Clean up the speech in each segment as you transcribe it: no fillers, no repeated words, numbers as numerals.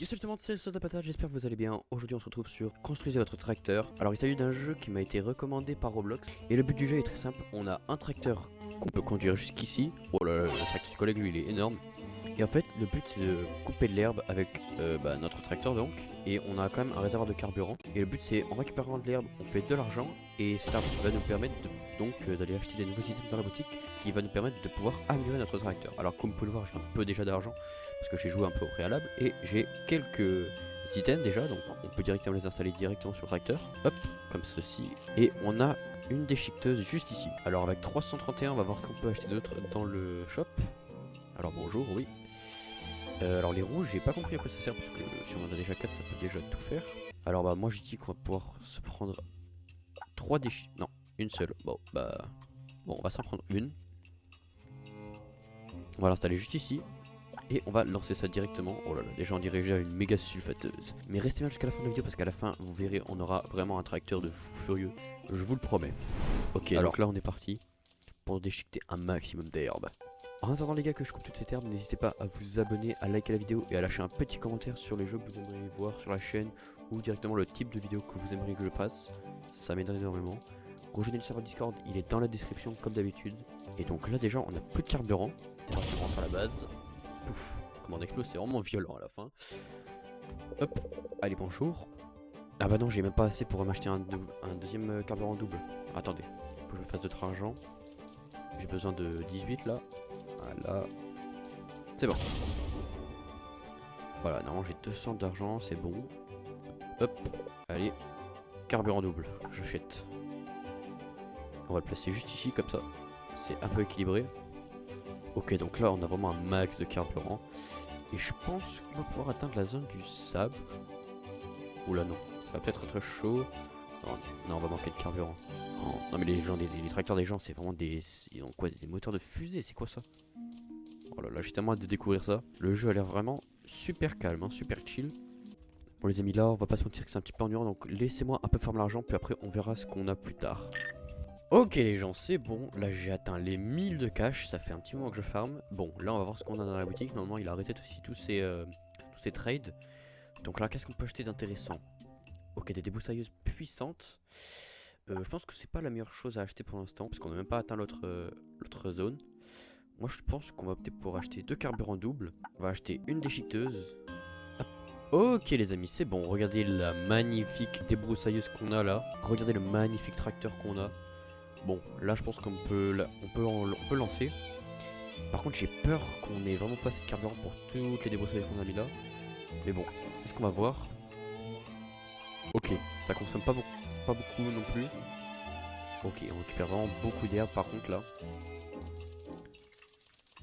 Yo salut tout le monde, c'est le Soldat Patate, j'espère que vous allez bien. Aujourd'hui on se retrouve sur Construisez votre tracteur. Alors il s'agit d'un jeu qui m'a été recommandé par Roblox. Et le but du jeu est très simple, on a un tracteur qu'on peut conduire jusqu'ici. Oh là là, le tracteur du collègue lui il est énorme. Et en fait le but c'est de couper de l'herbe avec notre tracteur donc. Et on a quand même un réservoir de carburant. Et le but c'est en récupérant de l'herbe on fait de l'argent. Et cet argent va nous permettre d'aller acheter des nouveaux items dans la boutique, qui va nous permettre de pouvoir améliorer notre tracteur. Alors comme vous pouvez le voir j'ai un peu déjà d'argent parce que j'ai joué un peu au préalable et j'ai quelques items déjà, donc on peut directement les installer directement sur le tracteur, hop, comme ceci. Et on a une déchiqueteuse juste ici. Alors avec 331 on va voir ce qu'on peut acheter d'autre dans le shop. Alors bonjour, oui. Alors les roues j'ai pas compris à quoi ça sert parce que si on en a déjà 4 ça peut déjà tout faire. Alors bah moi je dis qu'on va pouvoir se prendre 3 déchiqueteuses, non une seule, bon on va s'en prendre une. On va l'installer juste ici. Et on va lancer ça directement. Oh là là, déjà on dirait déjà une méga sulfateuse. Mais restez bien jusqu'à la fin de la vidéo parce qu'à la fin, vous verrez, on aura vraiment un tracteur de fou furieux. Je vous le promets. Ok, alors là on est parti pour déchiqueter un maximum d'herbe. En attendant les gars que je coupe toute cette herbe, n'hésitez pas à vous abonner, à liker la vidéo et à lâcher un petit commentaire sur les jeux que vous aimeriez voir sur la chaîne ou directement le type de vidéo que vous aimeriez que je fasse. Ça m'aiderait énormément. Rejoignez le serveur Discord, il est dans la description comme d'habitude. Et donc là déjà on a plus de carburant. C'est parti, on rentre à la base. Pouf, comment on explose, c'est vraiment violent à la fin. Hop, allez bonjour. Ah bah non, j'ai même pas assez pour m'acheter un deuxième carburant double. Attendez, faut que je me fasse d'autres argent. J'ai besoin de 18 là. Voilà. C'est bon. Voilà, normalement j'ai 200 d'argent, c'est bon. Hop, allez. Carburant double, j'achète. On va le placer juste ici comme ça. C'est un peu équilibré. Ok, donc là on a vraiment un max de carburant. Et je pense qu'on va pouvoir atteindre la zone du sable. Oula non, ça va peut-être être chaud. Non, non, on va manquer de carburant. Oh, non mais les gens, les tracteurs des gens, c'est vraiment des... Ils ont quoi, des moteurs de fusée, c'est quoi ça? Oh là là, j'ai tellement hâte de découvrir ça. Le jeu a l'air vraiment super calme, hein, super chill. Bon les amis, là on va pas se mentir que c'est un petit peu ennuyant, donc laissez-moi un peu farmer l'argent, puis après on verra ce qu'on a plus tard. Ok les gens, c'est bon, là j'ai atteint les 1000 de cash, ça fait un petit moment que je farm. Bon, là on va voir ce qu'on a dans la boutique, normalement il a arrêté aussi tous ces trades. Donc là qu'est-ce qu'on peut acheter d'intéressant? Ok, des débroussailleuses puissantes. Je pense que c'est pas la meilleure chose à acheter pour l'instant, parce qu'on n'a même pas atteint l'autre zone. Moi je pense qu'on va peut-être pouvoir acheter 2 carburants doubles. On va acheter une déchiqueteuse. Hop. Ok les amis, c'est bon, regardez la magnifique débroussailleuse qu'on a là. Regardez le magnifique tracteur qu'on a. Bon, là je pense qu'on peut, on peut lancer. Par contre j'ai peur qu'on ait vraiment pas assez de carburant pour toutes les débroussailleuses qu'on a mis là. Mais bon, c'est ce qu'on va voir. Ok, ça consomme pas beaucoup non plus. Ok, on récupère vraiment beaucoup d'herbe par contre là.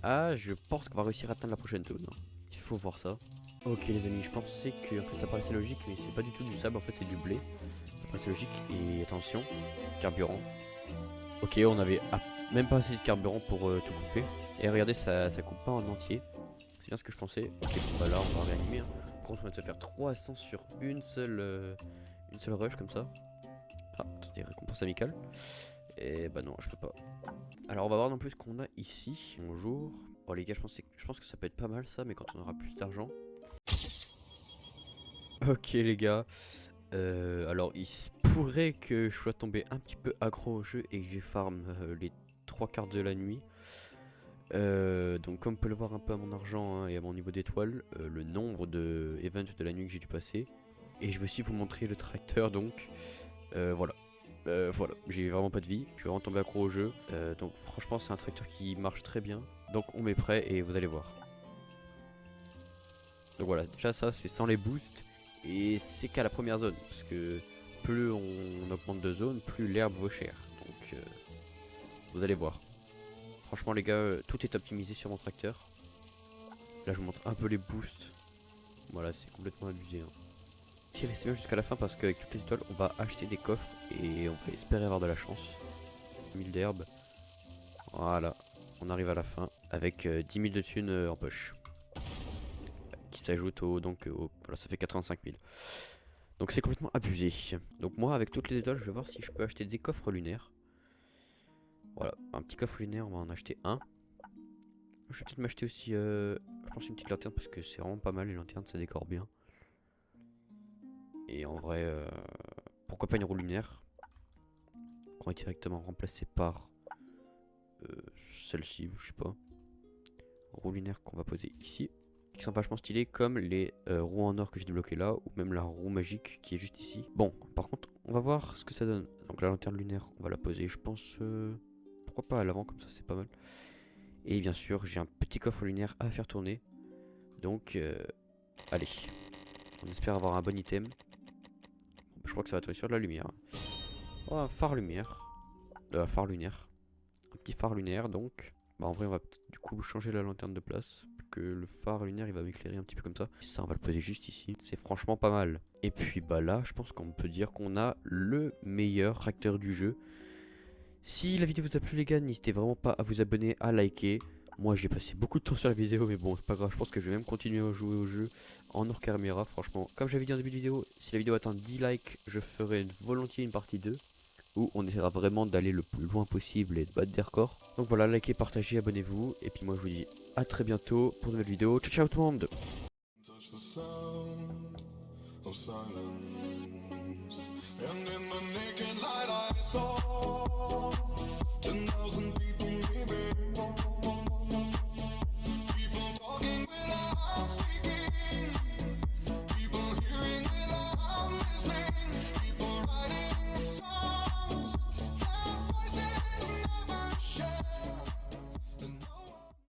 Ah, je pense qu'on va réussir à atteindre la prochaine zone. Il faut voir ça. Ok les amis, je pensais que en fait, ça paraissait logique, mais c'est pas du tout du sable, en fait c'est du blé. Ça paraissait logique, et attention, carburant. Ok, on avait même pas assez de carburant pour tout couper. Et regardez, ça coupe pas en entier. C'est bien ce que je pensais. Ok, bon bah là on va réanimer. Hein. Par contre on vient de se faire 300 sur une seule rush comme ça. Ah, attendez, récompense amicale. Et bah non, je peux pas. Alors on va voir non plus ce qu'on a ici. Bonjour. Oh les gars, je pense que ça peut être pas mal ça, mais quand on aura plus d'argent. Ok les gars. Alors il se pourrait que je sois tombé un petit peu accro au jeu et que j'ai farm les 3/4 de la nuit. Donc comme on peut le voir un peu à mon argent hein, et à mon niveau d'étoiles, le nombre de events de la nuit que j'ai dû passer. Et je vais aussi vous montrer le tracteur donc. Voilà. Voilà, j'ai vraiment pas de vie, je suis vraiment tombé accro au jeu. Donc franchement c'est un tracteur qui marche très bien. Donc on met prêt et vous allez voir. Donc voilà, déjà ça c'est sans les boosts. Et c'est qu'à la première zone. Parce que plus on augmente de zone, plus l'herbe vaut cher. Donc vous allez voir. Franchement les gars, tout est optimisé sur mon tracteur. Là je vous montre un peu les boosts. Voilà, c'est complètement abusé. Hein. Restez bien jusqu'à la fin parce qu'avec toutes les étoiles on va acheter des coffres et on va espérer avoir de la chance. 1000 d'herbe. Voilà, on arrive à la fin avec 10 000 de thunes en poche. Qui s'ajoute voilà, ça fait 85 000. Donc c'est complètement abusé. Donc moi avec toutes les étoiles je vais voir si je peux acheter des coffres lunaires. Voilà, un petit coffre lunaire, on va en acheter un. Je vais peut-être m'acheter aussi, je pense une petite lanterne parce que c'est vraiment pas mal les lanternes, ça décore bien. Et en vrai, pourquoi pas une roue lunaire qu'on va directement remplacer par celle-ci, je sais pas. Roue lunaire qu'on va poser ici. Qui sont vachement stylés comme les roues en or que j'ai débloquées là. Ou même la roue magique qui est juste ici. Bon, par contre, on va voir ce que ça donne. Donc la lanterne lunaire, on va la poser, je pense... pourquoi pas à l'avant, comme ça c'est pas mal. Et bien sûr, j'ai un petit coffre lunaire à faire tourner. Donc, allez. On espère avoir un bon item. Je crois que ça va tourner sur de la lumière. Oh, un phare lumière. Phare lunaire. Un petit phare lunaire, donc. Bah, en vrai, on va du coup changer la lanterne de place. Que le phare lunaire, il va m'éclairer un petit peu comme ça. Et ça, on va le poser juste ici. C'est franchement pas mal. Et puis, bah là, je pense qu'on peut dire qu'on a le meilleur tracteur du jeu. Si la vidéo vous a plu, les gars, n'hésitez vraiment pas à vous abonner, à liker. Moi j'ai passé beaucoup de temps sur la vidéo, mais bon c'est pas grave, je pense que je vais même continuer à jouer au jeu en hors caméra. Franchement, comme j'avais dit en début de vidéo, si la vidéo atteint 10 likes, je ferai volontiers une partie 2 où on essaiera vraiment d'aller le plus loin possible et de battre des records. Donc voilà, likez, partagez, abonnez-vous, et puis moi je vous dis à très bientôt pour de nouvelles vidéos. Ciao ciao tout le monde. Touch the sound of silence, and in the naked light I saw